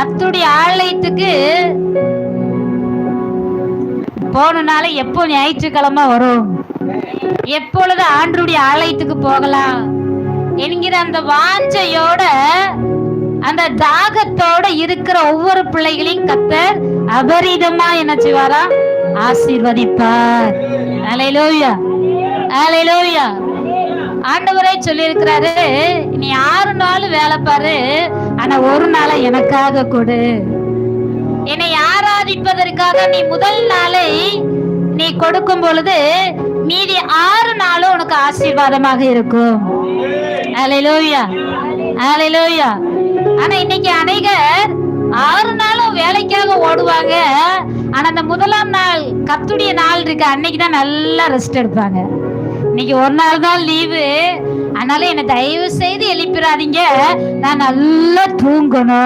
கர்த்தருடைய ஆலயத்துக்கு போனால எப்போ ஞாயிற்றுக்கிழமை வரும், எப்பொழுது ஆண்டருடைய ஆலயத்துக்கு போகலாம் என்கிற அந்த வாஞ்சையோட அந்த தாகத்தோட இருக்கிற ஒவ்வொரு பிள்ளைகளையும் கர்த்தர் அபரிதமா என்ன செய்வாரா? ஆசீர்வதிப்பார். அல்லேலூயா, அல்லேலூயா. ஆண்டவரே சொல்லி இருக்கிறாரு, நீ 6 நாள் வேலை பாரு, ஆனா ஒரு நாளை எனக்காக கொடு. என்னை ஆராதிப்பதற்காக நீ முதல் நாளை நீ கொடுக்கும் பொழுது மீதி 6 நாளும் உனக்கு ஆசீர்வாதமாக இருக்கும். அல்லேலூயா, அல்லேலூயா. ஆனா இன்னைக்கு அநேகர் 6 நாளும் வேலைக்காக ஓடுவாங்க, ஆனா அந்த முதலாம் நாள் கர்த்தருடைய நாள் இருக்கு, அன்னைக்குதான் நல்லா ரெஸ்ட் எடுப்பாங்க. இன்னைக்கு ஒரு நாள் தான் லீவு, அதனால என்னை தயவு செய்து எழுப்பிடாதீங்க, நான் நல்லா தூங்கணும்.